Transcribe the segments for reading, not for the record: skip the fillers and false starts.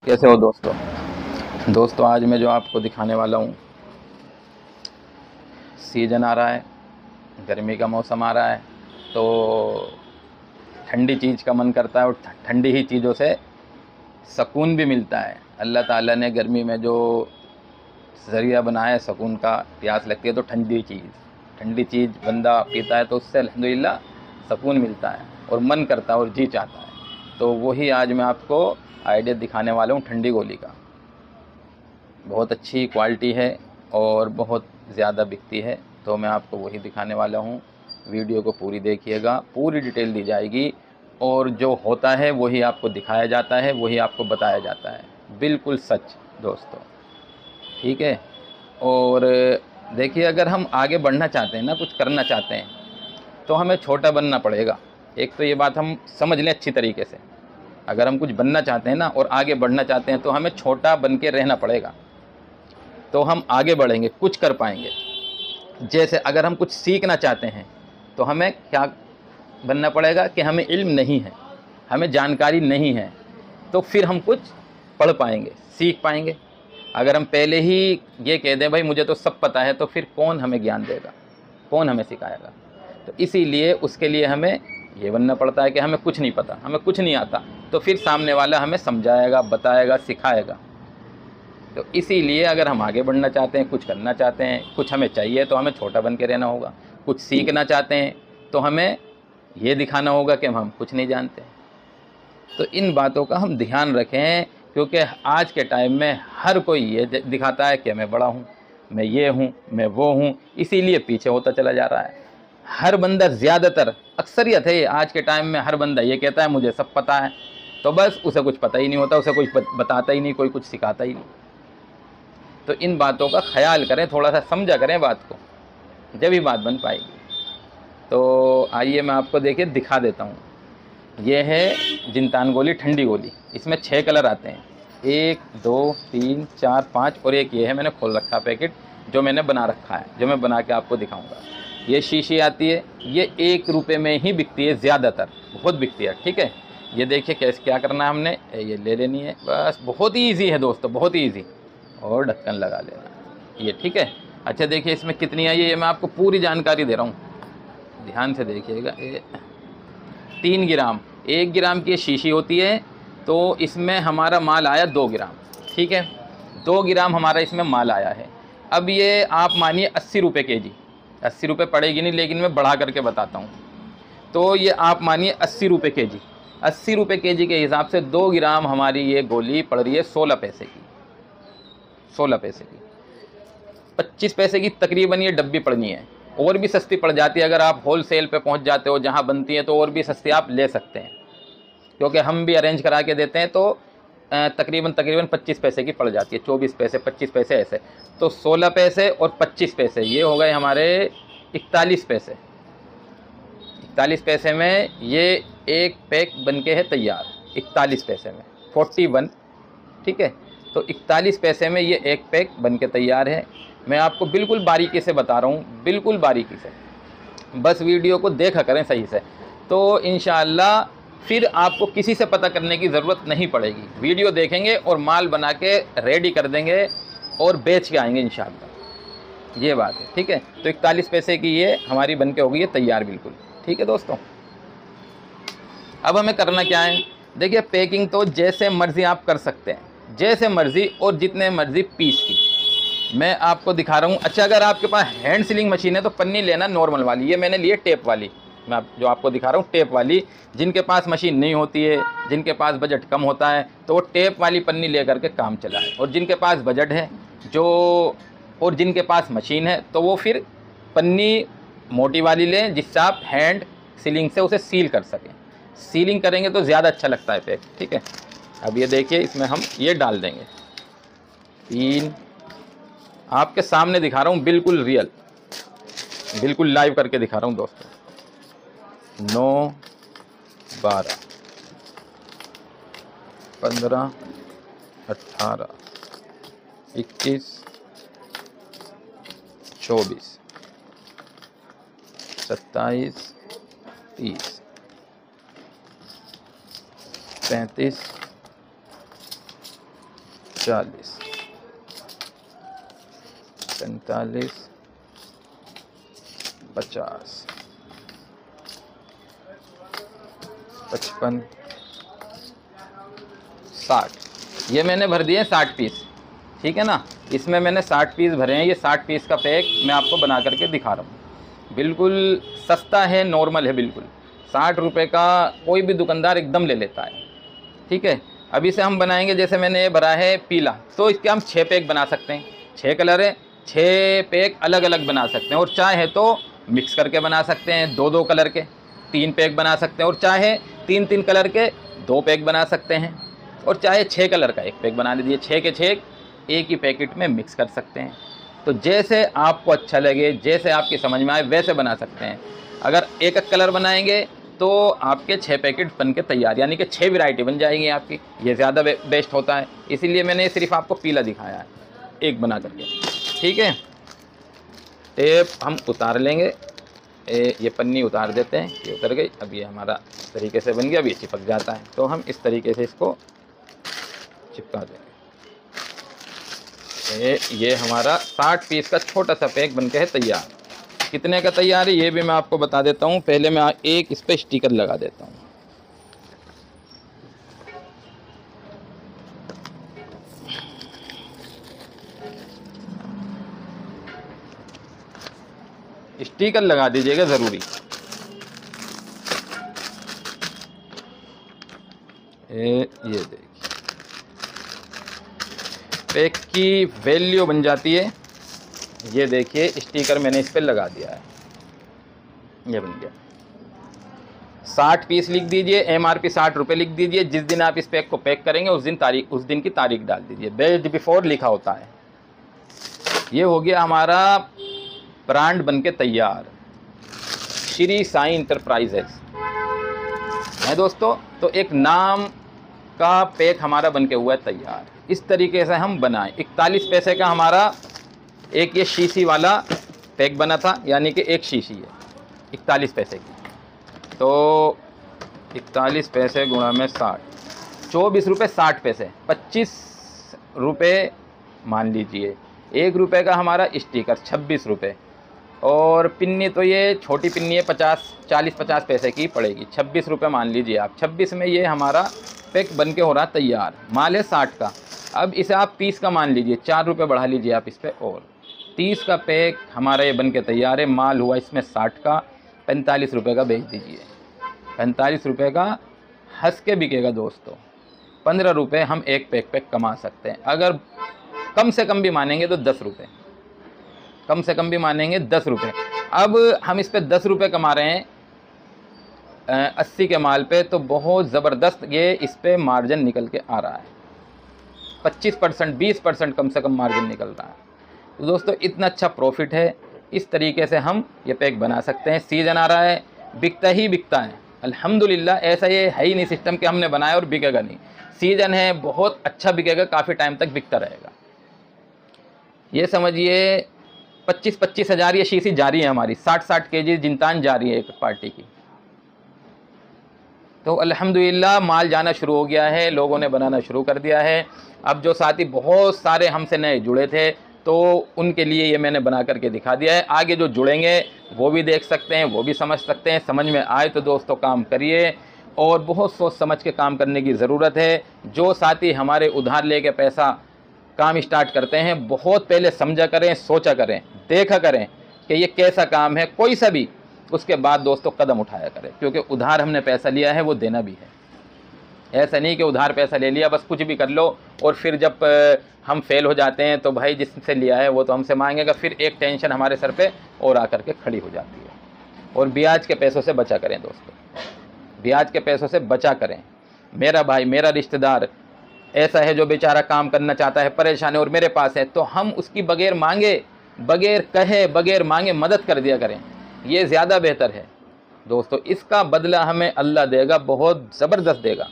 कैसे हो दोस्तों आज मैं जो आपको दिखाने वाला हूँ, सीज़न आ रहा है, गर्मी का मौसम आ रहा है, तो ठंडी चीज़ का मन करता है और ठंडी ही चीज़ों से सुकून भी मिलता है। अल्लाह ताला ने गर्मी में जो ज़रिया बनाया है सुकून का, प्यास लगती है तो ठंडी चीज़ बंदा पीता है तो उससे अल्हम्दुलिल्लाह सुकून मिलता है और मन करता है और जी चाहता है। तो वही आज मैं आपको आइडिया दिखाने वाला हूँ ठंडी गोली का। बहुत अच्छी क्वालिटी है और बहुत ज़्यादा बिकती है, तो मैं आपको वही दिखाने वाला हूँ। वीडियो को पूरी देखिएगा, पूरी डिटेल दी जाएगी और जो होता है वही आपको दिखाया जाता है, वही आपको बताया जाता है, बिल्कुल सच दोस्तों, ठीक है। और देखिए, अगर हम आगे बढ़ना चाहते हैं ना, कुछ करना चाहते हैं, तो हमें छोटा बनना पड़ेगा। एक तो ये बात हम समझ लें अच्छी तरीके से, अगर हम कुछ बनना चाहते हैं ना और आगे बढ़ना चाहते हैं तो हमें छोटा बन के रहना पड़ेगा, तो हम आगे बढ़ेंगे, कुछ कर पाएंगे। जैसे अगर हम कुछ सीखना चाहते हैं तो हमें क्या बनना पड़ेगा कि हमें इल्म नहीं है, हमें जानकारी नहीं है, तो फिर हम कुछ पढ़ पाएंगे, सीख पाएंगे। अगर हम पहले ही ये कह दें भाई मुझे तो सब पता है, तो फिर कौन हमें ज्ञान देगा, कौन हमें सिखाएगा। तो इसीलिए उसके लिए हमें ये बनना पड़ता है कि हमें कुछ नहीं पता, हमें कुछ नहीं आता, तो फिर सामने वाला हमें समझाएगा, बताएगा, सिखाएगा। तो इसीलिए अगर हम आगे बढ़ना चाहते हैं, कुछ करना चाहते हैं, कुछ हमें चाहिए, तो हमें छोटा बन के रहना होगा। कुछ सीखना चाहते हैं तो हमें ये दिखाना होगा कि हम कुछ नहीं जानते। तो इन बातों का हम ध्यान रखें, क्योंकि आज के टाइम में हर कोई ये दिखाता है कि मैं बड़ा हूँ, मैं ये हूँ, मैं वो हूँ, इसीलिए पीछे होता चला जा रहा है। हर बंदा, ज़्यादातर अक्सरियत है आज के टाइम में, हर बंदा ये कहता है मुझे सब पता है, तो बस उसे कुछ पता ही नहीं होता, उसे कुछ बताता ही नहीं, कोई कुछ सिखाता ही नहीं। तो इन बातों का ख्याल करें, थोड़ा सा समझा करें बात को, जब ही बात बन पाएगी। तो आइए मैं आपको देखिए दिखा देता हूँ। ये है जिंतान गोली, ठंडी गोली। इसमें 6 कलर आते हैं, 1 2 3 4 5, और एक ये है, मैंने खोल रखा पैकेट जो मैंने बना रखा है, जो मैं बना के आपको दिखाऊंगा। ये शीशी आती है, ये 1 रुपये में ही बिकती है, ज़्यादातर बहुत बिकती है, ठीक है। ये देखिए कैसे, क्या करना है हमने, ये ले लेनी है बस, बहुत ही ईजी है दोस्तों, बहुत ही ईजी, और ढक्कन लगा लेना ये, ठीक है। अच्छा देखिए इसमें कितनी आई है, ये मैं आपको पूरी जानकारी दे रहा हूँ, ध्यान से देखिएगा। ये 3 ग्राम, 1 ग्राम की शीशी होती है, तो इसमें हमारा माल आया 2 ग्राम, ठीक है। 2 ग्राम हमारा इसमें माल आया है। अब ये आप मानिए 80 रुपये के जी, 80 रुपये पड़ेगी नहीं, लेकिन मैं बढ़ा करके बताता हूँ। तो ये आप मानिए 80 रुपये के जी, 80 रुपये के जी के हिसाब से 2 ग्राम हमारी ये गोली पड़ रही है 16 पैसे की, 16 पैसे की। 25 पैसे की तकरीबन ये डब्बी पड़नी है, और भी सस्ती पड़ जाती है अगर आप होल सेल पर पहुँच जाते हो जहाँ बनती है, तो और भी सस्ती आप ले सकते हैं, क्योंकि हम भी अरेंज करा के देते हैं। तो तकरीबन 25 पैसे की पड़ जाती है, 24 पैसे 25 पैसे ऐसे। तो 16 पैसे और 25 पैसे ये हो गए हमारे 41 पैसे। 41 पैसे में ये एक पैक बन के है तैयार, 41 पैसे में 41, ठीक है। तो 41 पैसे में ये एक पैक बन के तैयार है। मैं आपको बिल्कुल बारीकी से बता रहा हूँ, बिल्कुल बारीकी से, बस वीडियो को देखा करें सही से, तो इंशाअल्लाह फिर आपको किसी से पता करने की ज़रूरत नहीं पड़ेगी। वीडियो देखेंगे और माल बना के रेडी कर देंगे और बेच के आएंगे इंशाअल्लाह, ये बात है, ठीक है। तो 41 पैसे की ये हमारी बन के हो गई है तैयार, बिल्कुल ठीक है दोस्तों। अब हमें करना क्या है, देखिए पैकिंग तो जैसे मर्ज़ी आप कर सकते हैं, जैसे मर्ज़ी और जितने मर्ज़ी पीस की मैं आपको दिखा रहा हूँ। अच्छा, अगर आपके पास हैंड सीलिंग मशीन है तो पन्नी लेना नॉर्मल वाली, ये मैंने लिए टेप वाली, मैं जो आपको दिखा रहा हूँ टेप वाली। जिनके पास मशीन नहीं होती है, जिनके पास बजट कम होता है, तो वो टेप वाली पन्नी लेकर के काम चलाए, और जिनके पास बजट है जो, और जिनके पास मशीन है, तो वो फिर पन्नी मोटी वाली लें, जिससे आप हैंड सीलिंग से उसे सील कर सकें। सीलिंग करेंगे तो ज़्यादा अच्छा लगता है पैक, ठीक है। अब ये देखिए इसमें हम ये डाल देंगे 3, आपके सामने दिखा रहा हूँ, बिल्कुल रियल, बिल्कुल लाइव करके दिखा रहा हूँ दोस्तों। 9 12 15 18 21 24 27 30 35 40, 45, 50, 55, 60। ये मैंने भर दिए 60 पीस, ठीक है ना। इसमें मैंने 60 पीस भरे हैं। ये 60 पीस का पैक मैं आपको बना करके दिखा रहा हूँ। बिल्कुल सस्ता है, नॉर्मल है बिल्कुल। 60 रुपये का कोई भी दुकानदार एकदम ले लेता है, ठीक है। अब इसे हम बनाएंगे, जैसे मैंने ये भरा है पीला, तो इसके हम 6 पैक बना सकते हैं। 6 कलर है, 6 पैक अलग अलग बना सकते हैं। और चाहे तो मिक्स करके बना सकते हैं, 2-2 कलर के 3 पैक बना सकते हैं। और चाहे 3-3 कलर के 2 पैक बना सकते हैं। और चाहे 6 कलर का 1 पैक बना लीजिए। 6 के 6 एक ही पैकेट में मिक्स कर सकते हैं। तो जैसे आपको अच्छा लगे, जैसे आपकी समझ में आए, वैसे बना सकते हैं। अगर एक कलर बनाएंगे तो आपके 6 पैकेट बन के तैयार, यानी कि 6 वैरायटी बन जाएंगी आपकी। ये ज़्यादा बेस्ट होता है, इसीलिए मैंने सिर्फ आपको पीला दिखाया है एक बना करके, ठीक है। टेप हम उतार लेंगे, ये पन्नी उतार देते हैं, ये उतर गई। अब ये हमारा इस तरीके से बन गया। अब ये चिपक जाता है, तो हम इस तरीके से इसको चिपका देंगे। ये हमारा 60 पीस का छोटा सा पैक बनके है तैयार। कितने का तैयार है ये भी मैं आपको बता देता हूँ। पहले मैं एक इस पर स्टिकर लगा देता हूँ। स्टिकर लगा दीजिएगा ज़रूरी। ये देखिए, पैक की वैल्यू बन जाती है। ये देखिए स्टिकर मैंने इस पर लगा दिया है, ये बन गया। 60 पीस लिख दीजिए, MRP 60 रुपये लिख दीजिए। जिस दिन आप इस पैक को पैक करेंगे उस दिन की तारीख डाल दीजिए। बेस्ड बिफोर लिखा होता है। ये हो गया हमारा ब्रांड बनके तैयार, श्री साईं इंटरप्राइजेस है दोस्तों। तो एक नाम का पैक हमारा बनके हुआ है तैयार। इस तरीके से हम बनाएं। 41 पैसे का हमारा एक ये शीशी वाला पैक बना था, यानी कि एक शीशी है 41 पैसे की। तो 41 पैसे गुणा में 60, 24 रुपये 60 पैसे, 25 रुपये मान लीजिए। 1 रुपये का हमारा स्टिकर 26 रुपये। और पिन्नी तो ये छोटी पिन्नी है, 40-50 पैसे की पड़ेगी। 26 रुपये मान लीजिए आप। 26 में ये हमारा पैक बन के हो रहा तैयार। माल है 60 का। अब इसे आप 30 का मान लीजिए, 4 रुपये बढ़ा लीजिए आप इस पर। और 30 का पैक हमारा ये बन के तैयार है। माल हुआ इसमें 60 का, 45 रुपये का बेच दीजिए। 45 रुपये का हंस के बिकेगा दोस्तों। 15 रुपये हम एक पैक पे कमा सकते हैं। अगर कम से कम भी मानेंगे तो 10 रुपये, कम से कम भी मानेंगे 10 रुपये। अब हम इस पे 10 रुपये कमा रहे हैं 80 के माल पे, तो बहुत ज़बरदस्त ये इस पे मार्जिन निकल के आ रहा है। 25%, 20% कम से कम मार्जिन निकल रहा है। तो दोस्तों इतना अच्छा प्रॉफिट है। इस तरीके से हम ये पैक बना सकते हैं। सीज़न आ रहा है, बिकता ही बिकता है अल्हम्दुलिल्लाह। ऐसा ये है ही नहीं सिस्टम कि हमने बनाया और बिकेगा नहीं। सीज़न है, बहुत अच्छा बिकेगा, काफ़ी टाइम तक बिकता रहेगा। ये समझिए 25-25 हज़ार ये शीशी जारी है हमारी। 60-60 केजी जिंतान जारी है एक पार्टी की। तो अल्हम्दुलिल्लाह माल जाना शुरू हो गया है, लोगों ने बनाना शुरू कर दिया है। अब जो साथी बहुत सारे हमसे नए जुड़े थे, तो उनके लिए ये मैंने बना करके दिखा दिया है। आगे जो जुड़ेंगे वो भी देख सकते हैं, वो भी समझ सकते हैं। समझ में आए तो दोस्तों काम करिए, और बहुत सोच समझ के काम करने की ज़रूरत है। जो साथी हमारे उधार लेके पैसा काम स्टार्ट करते हैं, बहुत पहले समझा करें, सोचा करें, देखा करें कि ये कैसा काम है, कोई सा भी। उसके बाद दोस्तों कदम उठाया करें, क्योंकि उधार हमने पैसा लिया है वो देना भी है। ऐसा नहीं कि उधार पैसा ले लिया बस कुछ भी कर लो, और फिर जब हम फेल हो जाते हैं तो भाई जिससे लिया है वो तो हमसे मांगेगा। फिर एक टेंशन हमारे सर पे और आकर के खड़ी हो जाती है। और ब्याज के पैसों से बचा करें दोस्तों, ब्याज के पैसों से बचा करें। मेरा भाई, मेरा रिश्तेदार ऐसा है जो बेचारा काम करना चाहता है, परेशान है, और मेरे पास है, तो हम उसकी बगैर मांगे, बगैर कहे, बगैर मांगे मदद कर दिया करें। ये ज़्यादा बेहतर है दोस्तों। इसका बदला हमें अल्लाह देगा, बहुत ज़बरदस्त देगा।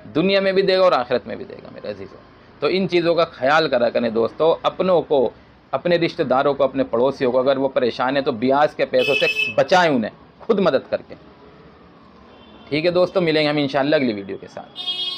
दुनिया में भी देगा और आखिरत में भी देगा मेरे अजीज़ों। तो इन चीज़ों का ख्याल करा करें दोस्तों। अपनों को, अपने रिश्तेदारों को, अपने पड़ोसियों को अगर वो परेशान है तो ब्याज के पैसों से बचाएं उन्हें, खुद मदद करके। ठीक है दोस्तों, मिलेंगे हम इंशाअल्लाह अगली वीडियो के साथ।